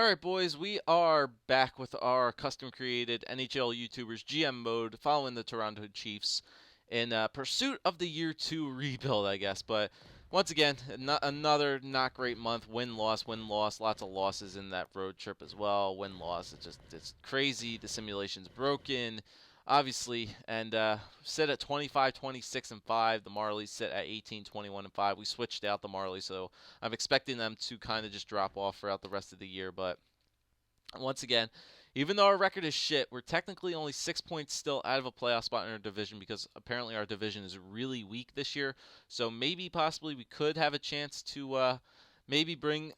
Alright, boys, we are back with our custom created NHL Youtubers GM mode following the Toronto Chiefs in pursuit of the year 2 rebuild, I guess. But once again, another not great month. Win loss, win loss. Lots of losses in that road trip as well. Win loss. It's crazy. The simulation's broken, obviously. And sit at 25, 26, and 5. The Marlies sit at 18, 21, and 5. We switched out the Marlies, so I'm expecting them to kind of just drop off throughout the rest of the year. But once again, even though our record is shit, we're technically only 6 points still out of a playoff spot in our division because apparently our division is really weak this year. So maybe, possibly, we could have a chance to maybe get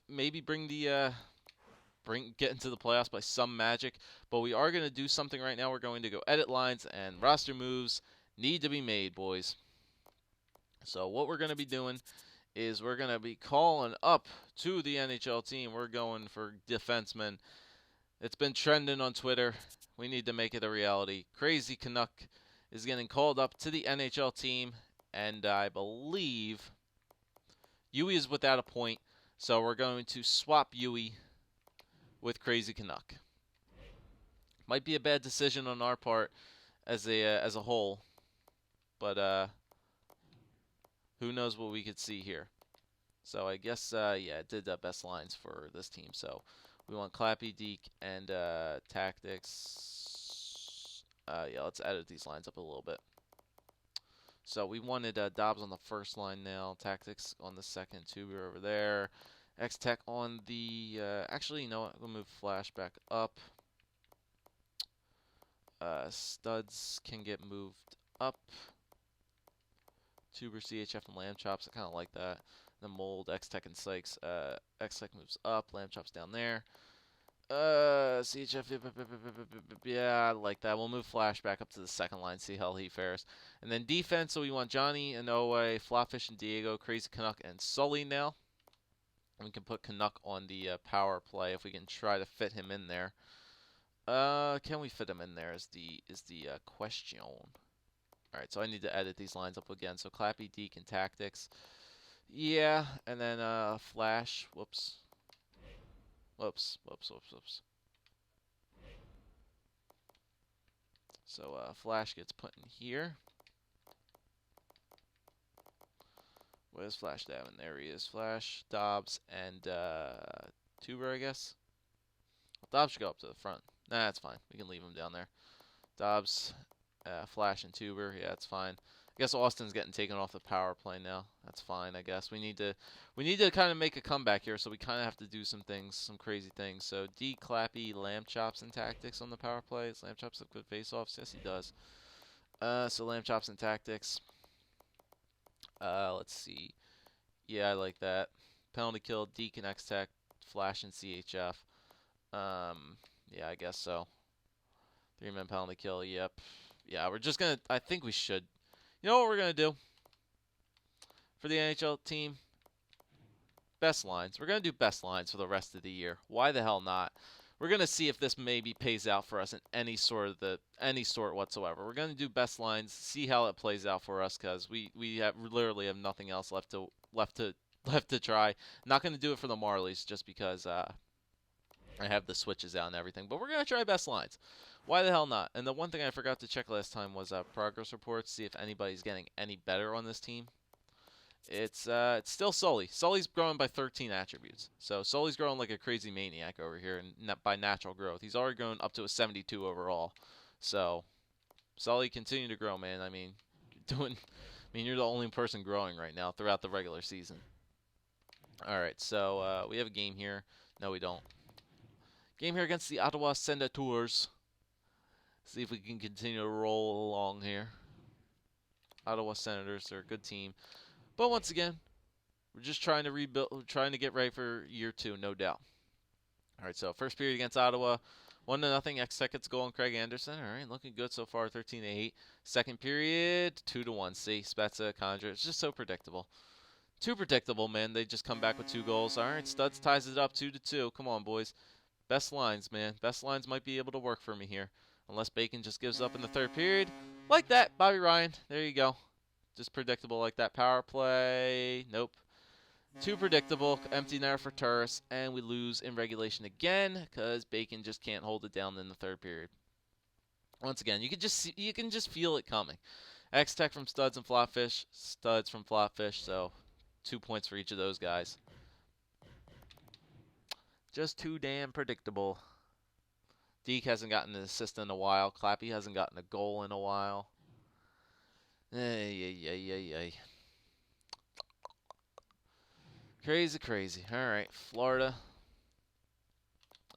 into the playoffs by some magic. But we are going to do something right now. We're going to go edit lines, and roster moves need to be made, boys. So what we're going to be doing is we're going to be calling up to the NHL team. We're going for defensemen. It's been trending on Twitter. We need to make it a reality. Crazy Canuck is getting called up to the NHL team, and I believe Yui is without a point, so we're going to swap Yui with Crazy Canuck. Might be a bad decision on our part as a whole, but who knows what we could see here. So I guess, yeah, it did the best lines for this team. So we want Clappy, Deke, and Tactics. Yeah, let's edit these lines up a little bit. So we wanted Dobbs on the first line now, Tactics on the second, Tuber over there, X-Tech on the... actually, you know what? We'll move Flash back up. Studs can get moved up. Tuber, CHF, and Lamb Chops. I kind of like that. The Mold, X-Tech, and Sykes. X-Tech moves up. Lamb Chops down there. CHF, yeah, I like that. We'll move Flash back up to the second line, see how he fares. And then defense, so we want Johnny, Inoue, Flopfish, and Diego, Crazy Canuck, and Sully now. And we can put Canuck on the power play if we can try to fit him in there. Can we fit him in there is the question. Alright, so I need to edit these lines up again. So Clappy, Deke, and Tactics. Yeah, and then Flash. Whoops. So Flash gets put in here. Where's Flash down? There he is. Flash, Dobbs, and Tuber, I guess. Well, Dobbs should go up to the front. Nah, that's fine. We can leave him down there. Dobbs, Flash, and Tuber. Yeah, that's fine. I guess Austin's getting taken off the power play now. That's fine, I guess. We need to kind of make a comeback here, so we kind of have to do some things, some crazy things. So D, Clappy, Lamb Chops, and Tactics on the power play. Does Lamb Chops have good face-offs? Yes, he does. So Lamb Chops and Tactics. Let's see. Yeah, I like that. Penalty kill, Deke and X-Tech, Flash and CHF. Yeah, I guess so. 3-man penalty kill, yep. Yeah, we're just gonna, I think we should. You know what we're gonna do? For the NHL team? Best lines. We're gonna do best lines for the rest of the year. Why the hell not? We're gonna see if this maybe pays out for us in any sort whatsoever. We're gonna do best lines, see how it plays out for us, because we literally have nothing else left to try. Not gonna do it for the Marlies just because I have the switches out and everything, but we're going to try best lines. Why the hell not? And the one thing I forgot to check last time was progress reports, see if anybody's getting any better on this team. It's still Sully. Sully's growing by 13 attributes. So Sully's growing like a crazy maniac over here and by natural growth. He's already grown up to a 72 overall. So Sully, continue to grow, man. I mean, you're the only person growing right now throughout the regular season. All right, so we have a game here. No, we don't. Game here against the Ottawa Senators. See if we can continue to roll along here. Ottawa Senators are a good team. But once again, we're just trying to rebuild, trying to get ready for year 2, no doubt. All right, so first period against Ottawa, 1-0. X-Tech gets goal on Craig Anderson. All right, looking good so far, 13-8. Second period, 2-1. See, Spezza, Condra. It's just so predictable. Too predictable, man. They just come back with 2 goals. All right, Studs ties it up 2-2. Come on, boys. Best lines, man. Best lines might be able to work for me here. Unless Bacon just gives up in the third period. Like that, Bobby Ryan. There you go. Just predictable like that. Power play. Nope. Too predictable. Empty netter for Turris, and we lose in regulation again because Bacon just can't hold it down in the third period. Once again, you can just feel it coming. X-Tech from Studs and Flopfish, Studs from Flopfish, so 2 points for each of those guys. Just too damn predictable. Deke hasn't gotten an assist in a while. Clappy hasn't gotten a goal in a while. Ay. Crazy. All right, Florida.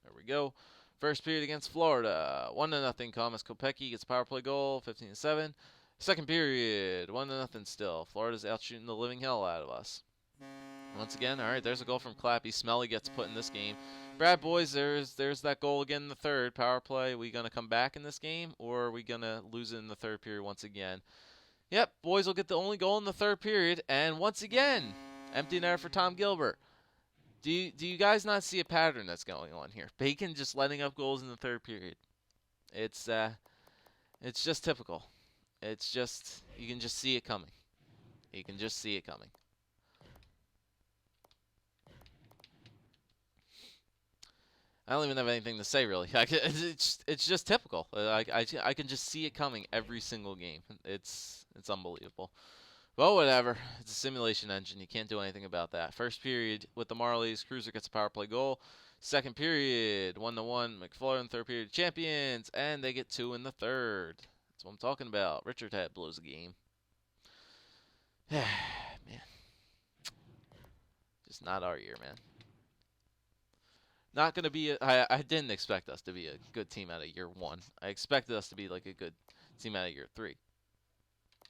There we go. First period against Florida. 1-0. Thomas Kopecky gets a power play goal, 15-7. Second period, 1-0 still. Florida's out shooting the living hell out of us. Once again, all right, there's a goal from Clappy. Smelly gets put in this game. Brad, boys, there's that goal again in the third. Power play. We going to come back in this game, or are we going to lose it in the third period once again? Yep, boys will get the only goal in the third period, and once again, empty netter for Tom Gilbert. Do you guys not see a pattern that's going on here? Bacon just letting up goals in the third period. It's just typical. It's just, you can just see it coming. You can just see it coming. I don't even have anything to say, really. It's just typical. I can just see it coming every single game. It's unbelievable. Well, whatever. It's a simulation engine. You can't do anything about that. First period with the Marlies, Cruiser gets a power play goal. Second period, 1-1. McFlurry, third period, champions, and they get 2 in the third. That's what I'm talking about. Richard Head blows a game. Man. Just not our year, man. Not going to be I didn't expect us to be a good team out of year 1. I expected us to be like a good team out of year 3.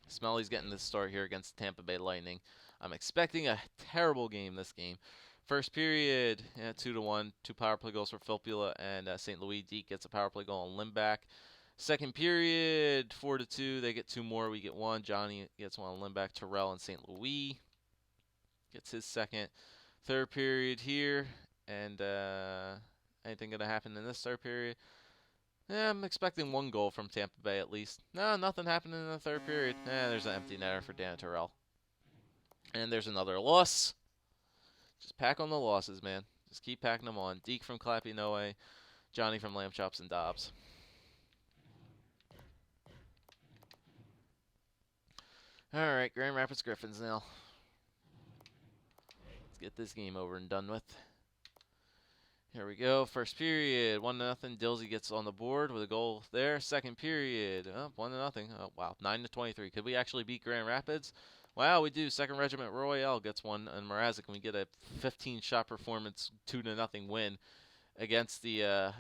Smelly's getting this start here against Tampa Bay Lightning. I'm expecting a terrible game this game. First period, 2-1. 2 power play goals for Filppula and St. Louis. Deke gets a power play goal on Lindback. Second period, 4-2. They get 2 more. We get 1. Johnny gets 1 on Lindback. Terrell and St. Louis gets his second. Third period here. And anything going to happen in this third period? Yeah, I'm expecting 1 goal from Tampa Bay at least. No, nothing happened in the third period. There's an empty netter for Dan Terrell. And there's another loss. Just pack on the losses, man. Just keep packing them on. Deke from Clappy Noe. Johnny from Lamb Chops and Dobbs. All right, Grand Rapids Griffins now. Let's get this game over and done with. Here we go. First period, 1-0. Dilsey gets on the board with a goal there. Second period, 1-0. Oh, wow, 9-23. Could we actually beat Grand Rapids? Wow, we do. Second Regiment Royale gets 1, and Mrazek, and we get a 15-shot performance, 2-0 win against the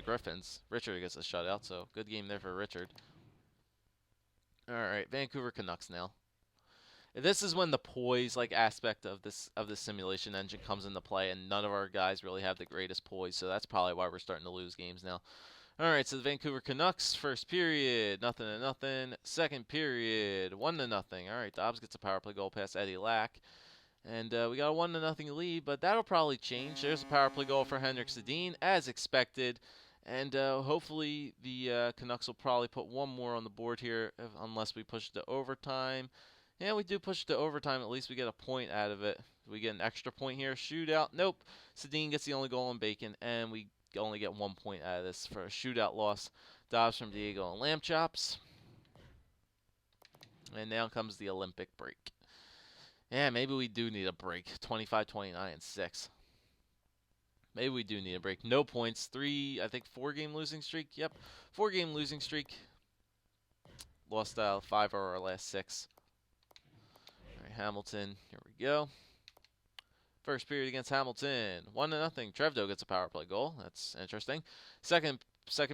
Griffins. Richard gets a shutout, so good game there for Richard. All right, Vancouver Canucks now. This is when the poise aspect of this simulation engine comes into play, and none of our guys really have the greatest poise, so that's probably why we're starting to lose games now. All right, so the Vancouver Canucks, first period, 0-0. Second period, 1-0. All right, Dobbs gets a power play goal past Eddie Lack, and we got a 1-0 lead, but that'll probably change. There's a power play goal for Henrik Sedin, as expected. And hopefully the Canucks will probably put 1 more on the board here, unless we push it to overtime. Yeah, we do push it to overtime. At least we get a point out of it. We get an extra point here. Shootout. Nope. Sedin gets the only goal on Bacon, and we only get 1 point out of this for a shootout loss. Dobbs from Diego and Lamb Chops. And now comes the Olympic break. Yeah, maybe we do need a break. 25, 29, and 6. Maybe we do need a break. No points. 4-game losing streak. Yep. 4-game losing streak. Lost 5 of our last 6. All right, Hamilton. Here we go. First period against Hamilton. 1-0. Trevdo gets a power play goal. That's interesting. Second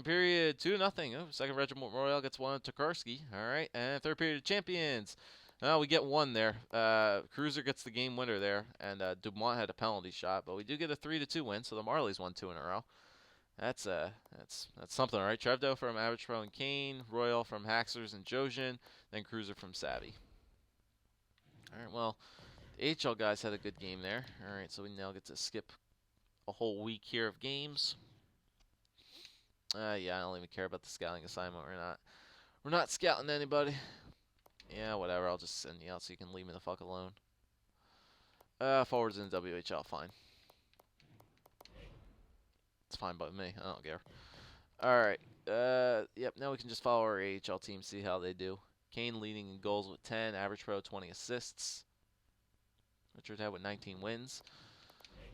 period, 2-0. Oh, second Regiment Royale gets 1 on Tokarski. All right. And third period, champions. We get 1 there. Cruiser gets the game winner there, and Dumont had a penalty shot, but we do get a 3-2 win, so the Marlies won 2 in a row. That's something, all right? Trevdo from Average Pro and Kane, Royal from Haxers and Josian, then Cruiser from Savvy. All right, well, the HL guys had a good game there. All right, so we now get to skip a whole week here of games. Yeah, I don't even care about the scouting assignment. We're not scouting anybody. Yeah, whatever. I'll just send you out so you can leave me the fuck alone. Forwards in the WHL, fine. It's fine by me. I don't care. All right. Yep. Now we can just follow our AHL team, see how they do. Kane leading in goals with 10, average pro 20 assists. Richard had with 19 wins.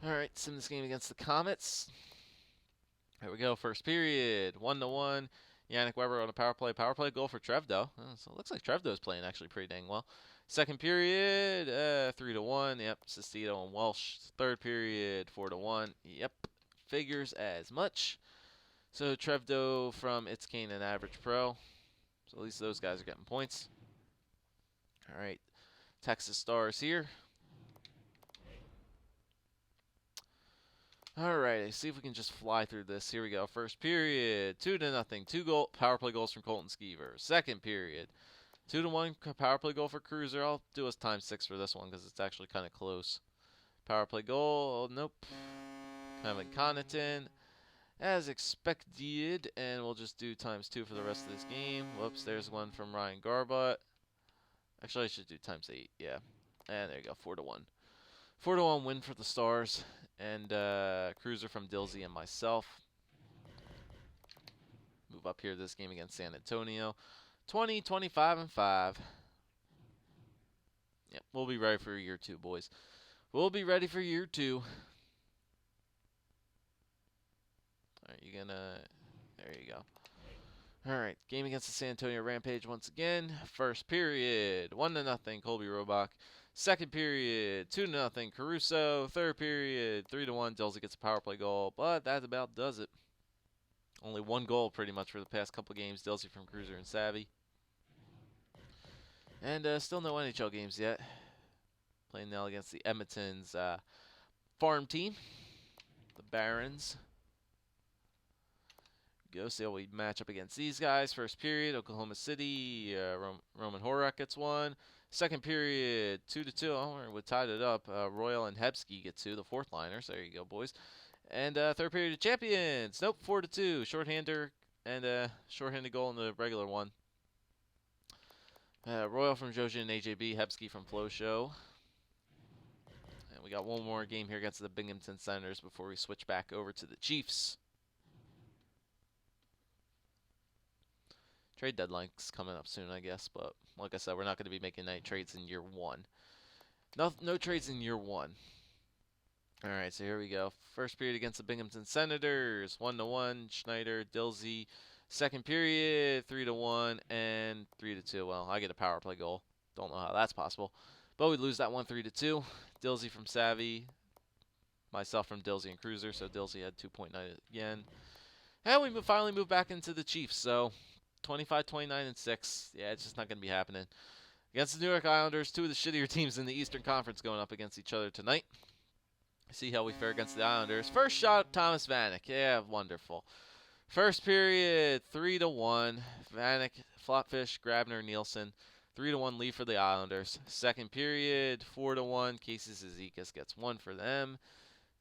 All right. Sim this game against the Comets. Here we go. First period. 1-1. Yannick Weber on a power play. Power play goal for Trevdo. So it looks like Trevdo's playing actually pretty dang well. Second period, 3-1. Yep, Sestito and Welsh. Third period, 4-1. Yep, figures as much. So Trevdo from It's Kane and Average Pro. So at least those guys are getting points. All right, Texas Stars here. All right, see if we can just fly through this. Here we go. First period, 2-0. 2 power play goals from Colton Skeever. Second period, 2-1 power play goal for Cruiser. I'll do us ×6 for this one because it's actually kind of close. Power play goal, nope. Kevin Connaughton, as expected, and we'll just do ×2 for the rest of this game. Whoops, there's one from Ryan Garbutt. Actually, I should do ×8, yeah. And there you go, 4-1. 4-1 win for the Stars, and Cruiser from Dilsey and myself. Move up here this game against San Antonio. 20, 25, and 5. Yep, we'll be ready for year 2, boys. We'll be ready for year 2. All right, you gonna... There you go. All right, game against the San Antonio Rampage once again. First period, 1-0, Colby Robach. Second period, 2-0, Caruso. Third period, 3-1, Dilsey gets a power play goal, but that about does it. Only one goal pretty much for the past couple games, Dilsey from Cruiser and Savvy. And still no NHL games yet. Playing now against the Edmonton's farm team, the Barons. Go see how we match up against these guys. First period, Oklahoma City, Roman Horak gets one. Second period, 2-2. Oh, we tied it up. Royal and Hebsky get 2, the fourth liners. There you go, boys. And third period, champions. Nope, 4-2. Shorthander and shorthanded goal in the regular one. Royal from Jojin and AJB, Hebsky from Flow Show. And we got one more game here against the Binghamton Senators before we switch back over to the Chiefs. Trade deadline's coming up soon, I guess, but like I said, we're not going to be making any trades in year 1. No trades in year 1. All right, so here we go. First period against the Binghamton Senators, 1-1, Schneider, Dilsey. Second period, 3-1, and 3-2. Well, I get a power play goal. Don't know how that's possible. But we lose that one 3-2. Dilsey from Savvy, myself from Dilsey and Cruiser, so Dilsey had 2.9 again. And we finally moved back into the Chiefs, so 25, 29, and 6. Yeah, it's just not going to be happening. Against the New York Islanders, 2 of the shittier teams in the Eastern Conference going up against each other tonight. See how we fare against the Islanders. First shot, Thomas Vanek. Yeah, wonderful. First period, 3-1. Vanek, Flopfish, Grabner, Nielsen. 3-1 lead for the Islanders. Second period, 4-1. Casey Zizekas gets 1 for them.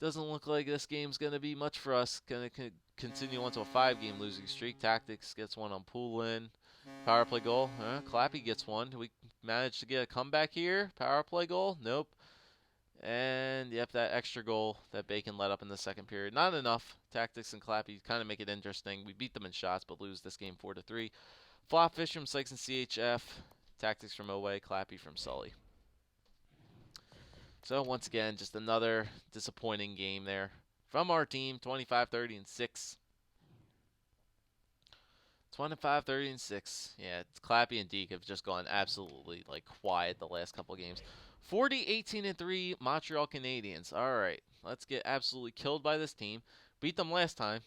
Doesn't look like this game's going to be much for us. Going to continue on to a 5-game losing streak. Tactics gets 1 on Poulin. Power play goal. Clappy gets 1. Do we manage to get a comeback here? Power play goal? Nope. And, yep, that extra goal that Bacon let up in the second period. Not enough. Tactics and Clappy kind of make it interesting. We beat them in shots, but lose this game 4-3. Flopfish from Sykes and CHF. Tactics from Owe. Clappy from Sully. So, once again, just another disappointing game there from our team. 25, 30, and 6. 25, 30, and 6. Yeah, Clappy and Deke have just gone absolutely quiet the last couple games. 40, 18, and 3 Montreal Canadiens. All right, let's get absolutely killed by this team. Beat them last time.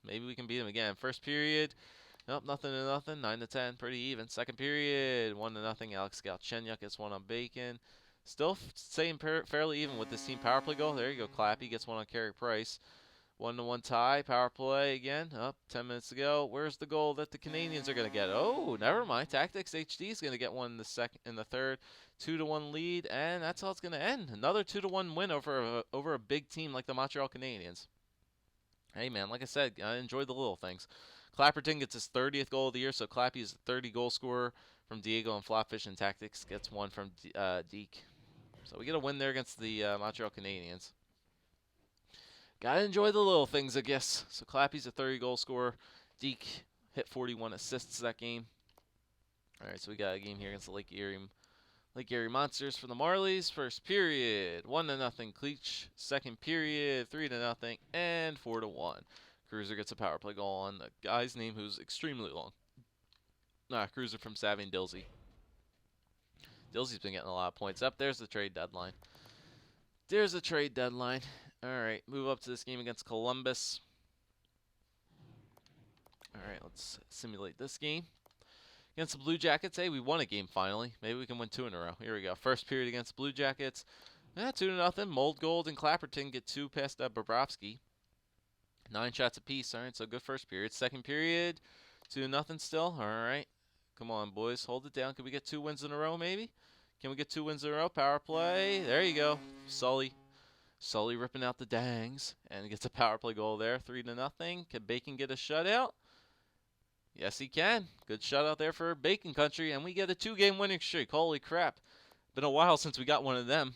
Maybe we can beat them again. First period, nope, 0-0. 9-10, pretty even. Second period, 1-0. Alex Galchenyuk gets 1 on Bacon. Still staying fairly even with this team. Power play goal. There you go. Clappy gets 1 on Carey Price. 1-1 tie. Power play again. Up 10 minutes to go. Where's the goal that the Canadians are going to get? Oh, never mind. Tactics HD is going to get 1 in the second, in the third. 2-1 lead, and that's how it's going to end. Another 2-1 win over a big team like the Montreal Canadiens. Hey man, like I said, I enjoyed the little things. Clapperton gets his 30th goal of the year, so Clappy is a 30 goal scorer from Diego, and Flopfish and Tactics gets 1 from Deke. So we get a win there against the Montreal Canadiens. Gotta enjoy the little things, I guess. So Clappy's a 30-goal scorer. Deke hit 41 assists that game. All right, so we got a game here against the Lake Erie Monsters for the Marlies. First period, 1-0 Cleach. Second period, 3-0 and 4-1. Cruiser gets a power play goal on the guy's name who's extremely long. Cruiser from Savvy and Dilsey. Dilsey's been getting a lot of points. Up there's the trade deadline. There's the trade deadline. All right, move up to this game against Columbus. All right, let's simulate this game. Against the Blue Jackets, hey, we won a game finally. Maybe we can win 2 in a row. Here we go. First period against the Blue Jackets. 2-0. Mold Gold and Clapperton get 2 past Bobrovsky. 9 shots apiece. All right, so good first period. Second period, 2-0 still. All right. Come on, boys. Hold it down. Can we get 2 wins in a row, maybe? Can we get 2 wins in a row? Power play. There you go. Sully ripping out the dangs and gets a power play goal there. 3-0. Can Bacon get a shutout? Yes, he can. Good shutout there for Bacon Country, and we get a 2-game winning streak. Holy crap. Been a while since we got one of them.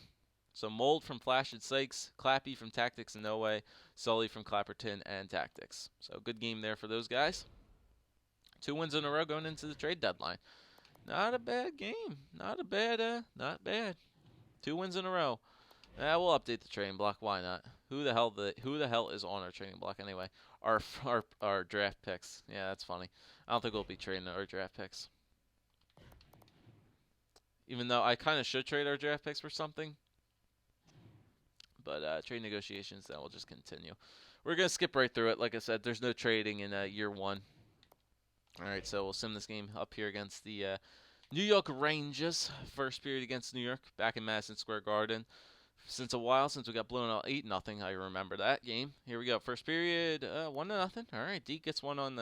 So Mold from Flash and Sykes, Clappy from Tactics and No Way, Sully from Clapperton and Tactics. So good game there for those guys. 2 wins in a row going into the trade deadline. Not a bad game. Not bad. 2 wins in a row. We'll update the trading block. Why not? Who the hell is on our trading block anyway? Our draft picks. Yeah, that's funny. I don't think we'll be trading our draft picks. Even though I kind of should trade our draft picks for something. But trade negotiations, then we'll just continue. We're going to skip right through it. Like I said, there's no trading in year 1. All right, so we'll sim this game up here against the New York Rangers. First period against New York, back in Madison Square Garden. Since a while, since we got blown out 8-0, I remember that game. Here we go. First period, 1-0. All right, Deke gets one on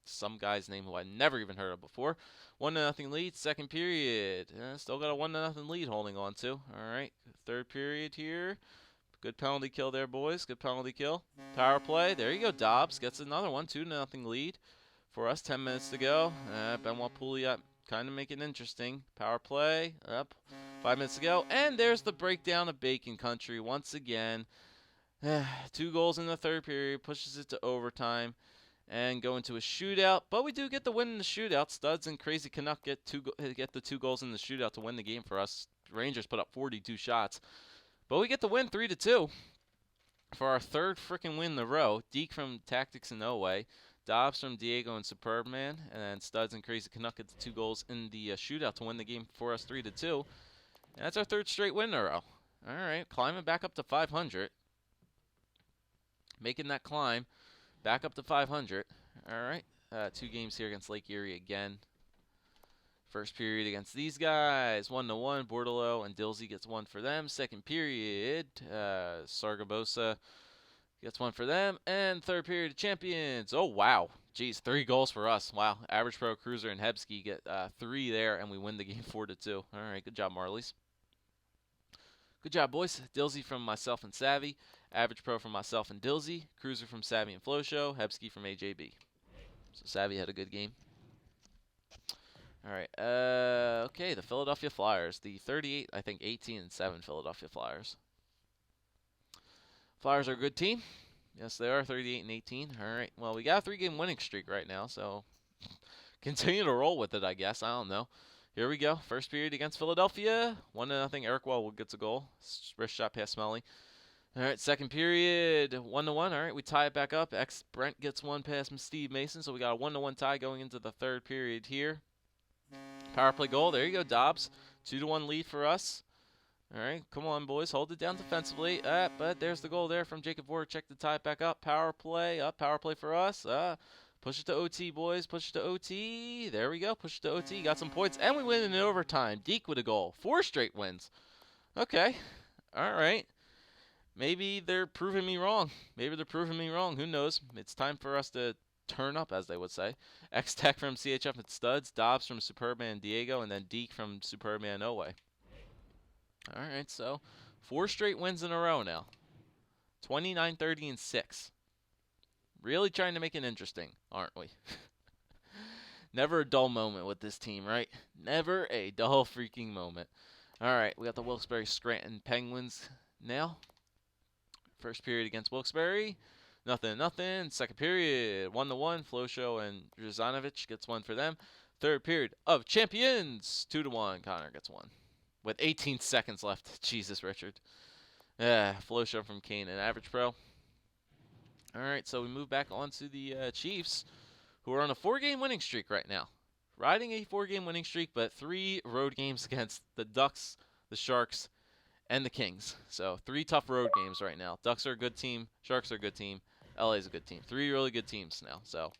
some guy's name who I never even heard of before. 1-0 lead. Second period, still got a 1-0 lead holding on to. All right, third period here. Good penalty kill there, boys. Good penalty kill. Power play. There you go. Dobbs gets another one. 2-0 lead for us. 10 minutes to go. Benoit Pouliot kind of making it interesting. Power play. Up. 5 minutes to go. And there's the breakdown of Bacon Country once again. 2 goals in the third period. Pushes it to overtime. And go into a shootout. But we do get the win in the shootout. Studs and Crazy Canuck get the 2 goals in the shootout to win the game for us. Rangers put up 42 shots. But we get the win 3-2 for our 3rd freaking win in a row. Deke from Tactics and No Way. Dobbs from Diego and Superb Man. And then Studs and Crazy Canuck get the 2 goals in the shootout to win the game for us 3-2. And that's our 3rd straight win in a row. All right, climbing back up to 500. Making that climb back up to 500. All right, 2 games here against Lake Erie again. First period against these guys, 1-1. Bordelot and Dilsey gets 1 for them. Second period, Sargabosa gets 1 for them. And third period, champions. Oh, wow. Geez, 3 goals for us. Wow. Average Pro, Cruiser, and Hebsky get 3 there, and we win the game 4-2. All right, good job, Marlies. Good job, boys. Dilsey from myself and Savvy. Average Pro from myself and Dilsey. Cruiser from Savvy and Flow Show. Hebsky from AJB. So Savvy had a good game. All right. Okay, the Philadelphia Flyers. The 38, I think 18-7 Philadelphia Flyers. Flyers are a good team. Yes, they are 38-18. All right. Well, we got a 3-game winning streak right now, so continue to roll with it, I guess. I don't know. Here we go. First period against Philadelphia. 1-0. Eric Wellwood gets a goal. Wrist shot past Smelly. All right, second period, 1-1. All right, we tie it back up. Brent gets 1 past Steve Mason, so we got a 1-1 tie going into the third period here. Power play goal. There you go, Dobbs. 2-1 lead for us. All right, come on, boys. Hold it down defensively. But there's the goal there from Jacob Voracek to tie it back up. Power play. Power play for us. Push it to OT, boys. Push it to OT. There we go. Push it to OT. Got some points. And we win in overtime. Deke with a goal. 4 straight wins. Okay. All right. Maybe they're proving me wrong. Who knows? It's time for us to turn up, as they would say. X-Tech from CHF and Studs, Dobbs from Superman Diego, and then Deke from Superman No Way. All right, so 4 straight wins in a row now. 29, 30, and 6. Really trying to make it interesting, aren't we? Never a dull moment with this team, right? Never a dull freaking moment. All right, we got the Wilkes-Barre Scranton Penguins now. First period against Wilkes-Barre. Nothing. Second period, 1-1. Flosho and Rzanovic gets one for them. Third period of champions, 2-1. Connor gets one with 18 seconds left. Jesus, Richard. Flosho from Kane and Average Pro. All right, so we move back on to the Chiefs, who are on a 4-game winning streak right now. Riding a 4-game winning streak, but 3 road games against the Ducks, the Sharks, and the Kings. So 3 tough road games right now. Ducks are a good team. Sharks are a good team. LA's a good team. 3 really good teams now. So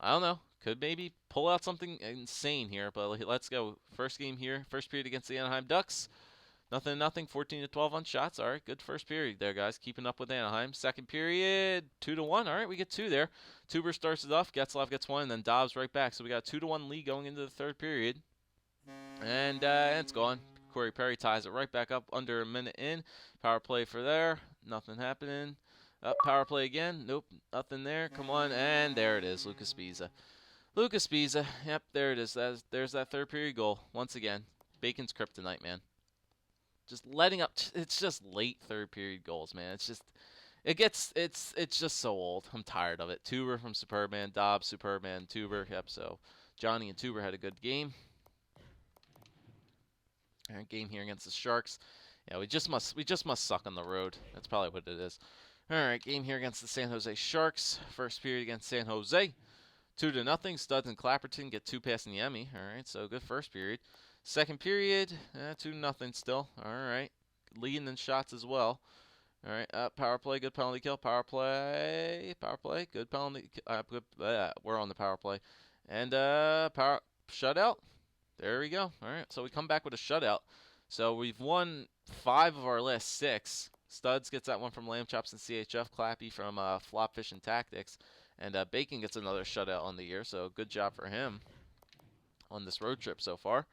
I don't know. Could maybe pull out something insane here, but let's go. First game here. First period against the Anaheim Ducks. Nothing. 14-12 on shots. All right, good first period there, guys. Keeping up with Anaheim. Second period, 2-1. All right, we get 2 there. Tuber starts it off. Getzlaf gets 1, and then Dobbs right back. So we got a 2-1 lead going into the third period. And it's gone. Corey Perry ties it right back up under a minute in. Power play for there. Nothing happening. Power play again. Nope, nothing there. Come on, and there it is. Lucas Pisa. Yep, there it is. There's that third period goal once again. Bacon's kryptonite, man. Just letting up. It's just late third period goals, man. It's just so old. I'm tired of it. Tuber from Superman, Dobbs, Superman, Tuber. Yep. So Johnny and Tuber had a good game. All right, game here against the Sharks. Yeah, we just must suck on the road. That's probably what it is. All right, game here against the San Jose Sharks. First period against San Jose. 2-0. Studs and Clapperton get 2 passing the Emmy. All right, so good first period. Second period, 2-0 still. All right, leading in shots as well. All right, power play, good penalty kill. Power play, good penalty. We're on the power play, and power shutout. There we go. All right, so we come back with a shutout. So we've won 5 of our last 6. Studs gets that one from Lamb Chops and CHF. Clappy from Flopfish and Tactics. And Bacon gets another shutout on the year, so good job for him on this road trip so far.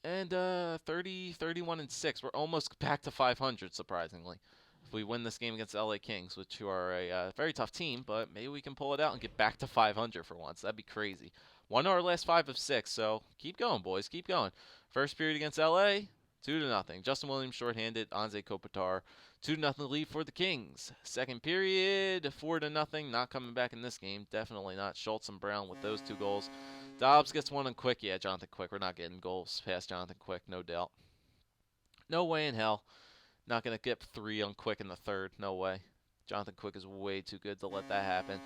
And 31-6. We're almost back to 500, surprisingly. If we win this game against the LA Kings, which are a very tough team, but maybe we can pull it out and get back to 500 for once. That'd be crazy. Won our last 5 of 6, so keep going, boys. Keep going. First period against LA, 2-0. Justin Williams shorthanded. Anze Kopitar, 2-0 lead for the Kings. Second period, 4-0. Not coming back in this game. Definitely not. Schultz and Brown with those 2 goals. Dobbs gets 1 on Quick. Yeah, Jonathan Quick. We're not getting goals past Jonathan Quick, no doubt. No way in hell. Not going to get 3 on Quick in the third. No way. Jonathan Quick is way too good to let that happen.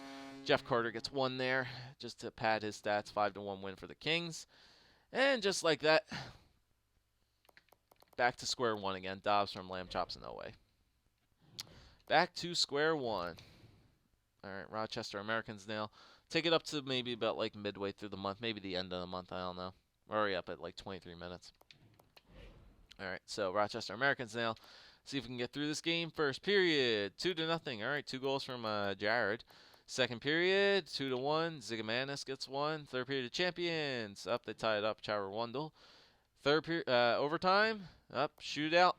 Jeff Carter gets 1 there just to pad his stats. 5-1 win for the Kings. And just like that, back to square one again. Dobbs from Lamb Chops and no way. Back to square one. All right, Rochester Americans now. Take it up to maybe about like midway through the month, maybe the end of the month, I don't know. We're already up at like 23 minutes. All right, so Rochester Americans now. See if we can get through this game. First period, 2-0. All right, 2 goals from Jared. Second period, 2-1. Zigamanis gets 1. Third period of champions. Up, they tie it up. Chowder Wundle. Third period, overtime. Up, shootout.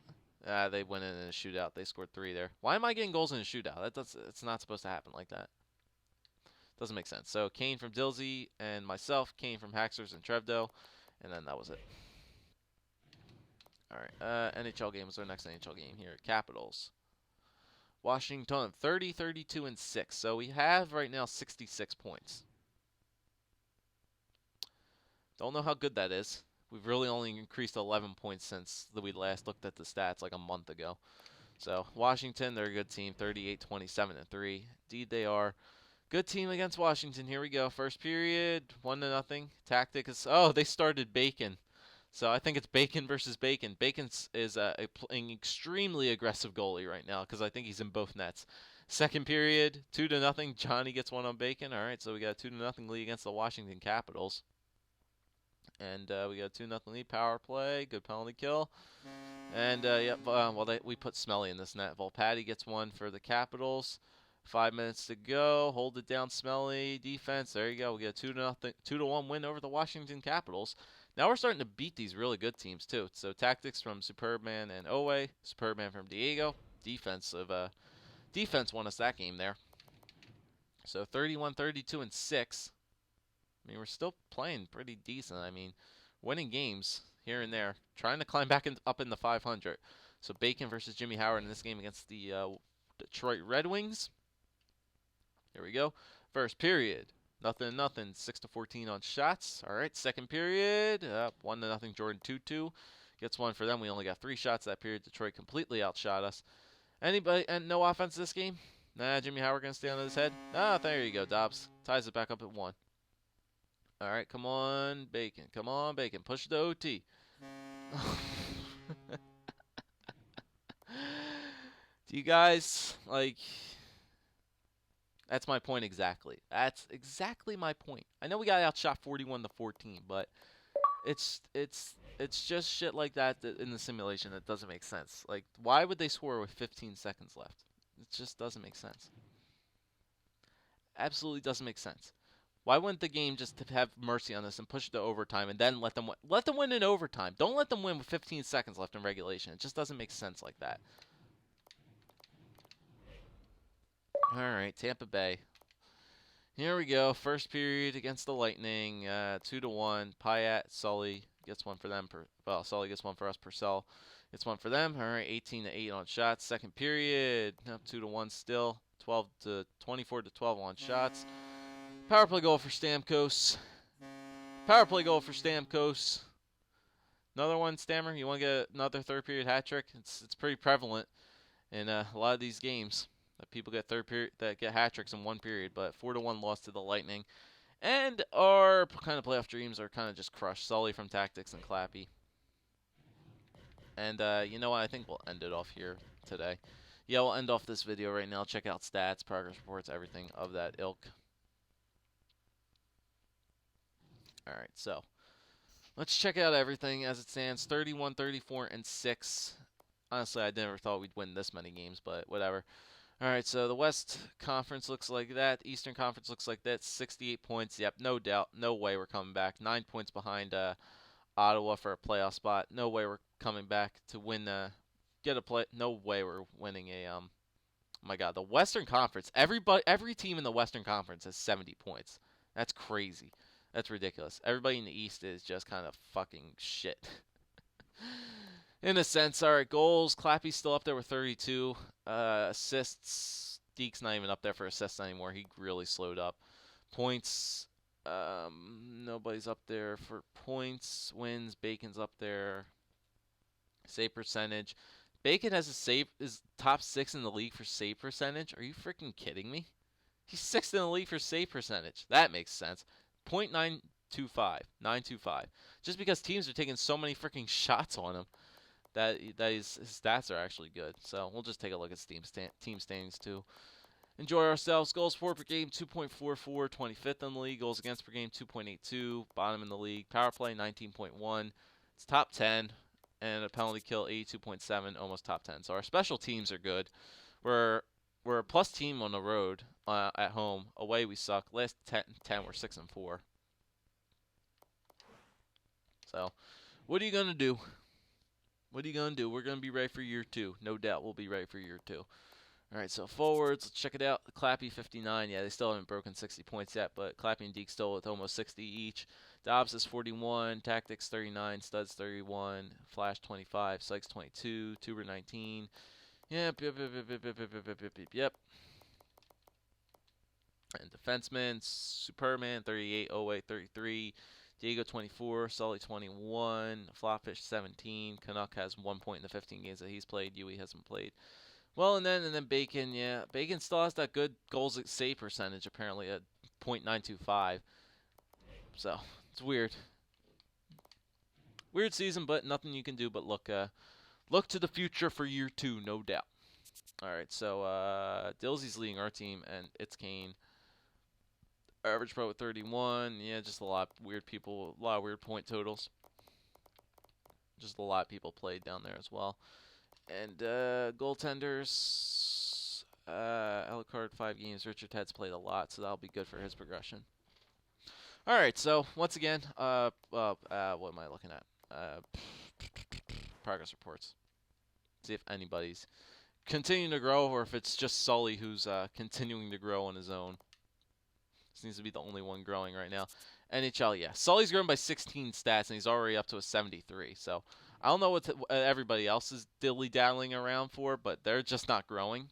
They went in a shootout. They scored 3 there. Why am I getting goals in a shootout? It's not supposed to happen like that. Doesn't make sense. So Kane from Dilsey and myself, Kane from Haxers and Trevdo, and then that was it. All right, NHL game was our next NHL game here. Capitals. Washington, 30-32-6. So we have right now 66 points. Don't know how good that is. We've really only increased 11 points since we last looked at the stats like a month ago. So Washington, they're a good team, 38-27-3. Indeed, they are. Good team against Washington. Here we go. First period, 1-0. Tactic is, oh, they started Bacon. So I think it's Bacon versus Bacon. Bacon is an extremely aggressive goalie right now because I think he's in both nets. Second period, 2-0. Johnny gets 1 on Bacon. All right, so we got a 2-0 lead against the Washington Capitals. And we got a 2-0 lead. Power play, good penalty kill. And, we put Smelly in this net. Volpatti gets 1 for the Capitals. 5 minutes to go. Hold it down, Smelly. Defense, there you go. We get a 2-1 win over the Washington Capitals. Now we're starting to beat these really good teams, too. So tactics from Superman and Owe. Superman from Diego. Defense won us that game there. So 31-32-6. I mean, we're still playing pretty decent. I mean, winning games here and there, trying to climb back up in the 500. So Bacon versus Jimmy Howard in this game against the Detroit Red Wings. Here we go. First period. Nothing, 6-14 on shots. All right, second period. 1-0 Jordan 2-2. Gets one for them. We only got 3 shots that period. Detroit completely outshot us. Anybody, and no offense this game? Nah, Jimmy Howard going to stay on his head? Ah, there you go, Dobbs. Ties it back up at 1. All right, come on, Bacon. Come on, Bacon. Push the OT. Do you guys, like... That's my point exactly. That's exactly my point. I know we got outshot 41-14, but it's just shit like that in the simulation that doesn't make sense. Like, why would they score with 15 seconds left? It just doesn't make sense. Absolutely doesn't make sense. Why wouldn't the game just have mercy on us and push it to overtime and then let them win in overtime? Don't let them win with 15 seconds left in regulation. It just doesn't make sense like that. All right, Tampa Bay. Here we go. First period against the Lightning. 2-1. Pyatt, Sully gets one for them. Sully gets one for us. Purcell gets one for them. All right, 18-8 on shots. Second period. Now 2-1 still. 24-12 on shots. Power play goal for Stamkos. Power play goal for Stamkos. Another one, Stammer. You want to get another third period hat trick? It's pretty prevalent in a lot of these games that people get get hat tricks in one period. But 4-1 loss to the Lightning, and our kind of playoff dreams are kind of just crushed. Sully from Tactics and Clappy. And you know what? I think we'll end it off here today. Yeah, we'll end off this video right now. Check out stats, progress reports, everything of that ilk. All right, so let's check out everything as it stands. 31, 34, and 6. Honestly, I never thought we'd win this many games, but whatever. All right, so the West Conference looks like that. Eastern Conference looks like that. 68 points. Yep, no doubt. No way we're coming back. 9 points behind Ottawa for a playoff spot. No way we're coming back to win. No way we're winning a. Oh my God, the Western Conference. Every team in the Western Conference has 70 points. That's crazy. That's ridiculous. Everybody in the East is just kind of fucking shit. In a sense. All right, goals. Clappy's still up there with 32. Assists. Deke's not even up there for assists anymore. He really slowed up. Points. Nobody's up there for points. Wins. Bacon's up there. Save percentage. Bacon has is top 6 in the league for save percentage. Are you freaking kidding me? He's 6th in the league for save percentage. That makes sense. .925. 925. Just because teams are taking so many freaking shots on him, that his stats are actually good. So we'll just take a look at team standings too. Enjoy ourselves. Goals for per game 2.44, 25th in the league. Goals against per game 2.82, bottom in the league. Power play 19.1. It's top 10, and a penalty kill 82.7, almost top 10. So our special teams are good. We're a plus team on the road. At home, away we suck. Last 10 we're 6-4. So, what are you gonna do? What are you gonna do? We're gonna be ready for year 2, no doubt. We'll be ready for year 2. All right, so forwards, let's check it out. Clappy 59. Yeah, they still haven't broken 60 points yet, but Clappy and Deke still with almost 60 each. Dobbs is 41, Tactics 39, Studs 31, Flash 25, Sykes 22, Tuber 19. Yep. And defenseman, Superman 38, 08 33, Diego 24, Sully 21, Flopfish 17. Canuck has 1 point in the 15 games that he's played. Yui hasn't played. Well, and then Bacon, yeah, Bacon still has that good goals save percentage apparently at .925. So it's weird. Weird season, but nothing you can do but look to the future for year 2, no doubt. All right, so Dilsey's leading our team, and it's Kane. Average pro at 31. Yeah, just a lot of weird people, a lot of weird point totals. Just a lot of people played down there as well. And goaltenders, Ellicard 5 games. Richard Ted's played a lot, so that'll be good for his progression. All right, so once again, what am I looking at? Progress reports. See if anybody's continuing to grow, or if it's just Sully who's continuing to grow on his own. Seems to be the only one growing right now. NHL, yeah. Sully's grown by 16 stats, and he's already up to a 73. So I don't know what everybody else is dilly-dallying around for, but they're just not growing.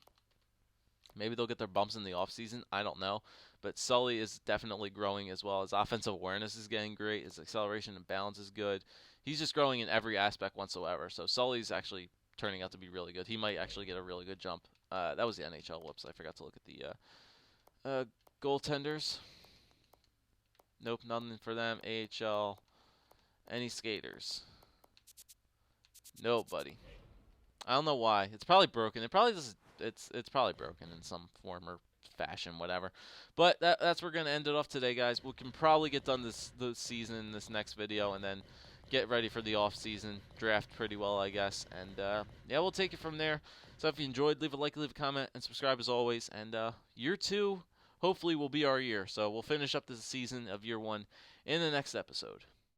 Maybe they'll get their bumps in the offseason. I don't know. But Sully is definitely growing as well. His offensive awareness is getting great. His acceleration and balance is good. He's just growing in every aspect whatsoever. So Sully's actually turning out to be really good. He might actually get a really good jump. That was the NHL. Whoops, I forgot to look at the goaltenders. Nope, nothing for them. AHL. Any skaters? Nobody. I don't know why. It's probably broken. It probably just it's probably broken in some form or fashion, whatever. But that's where we're gonna end it off today, guys. We can probably get done this season in this next video, and then get ready for the off season draft pretty well, I guess. And yeah, we'll take it from there. So if you enjoyed, leave a like, leave a comment, and subscribe as always. And year 2 hopefully will be our year. So we'll finish up the season of year 1 in the next episode.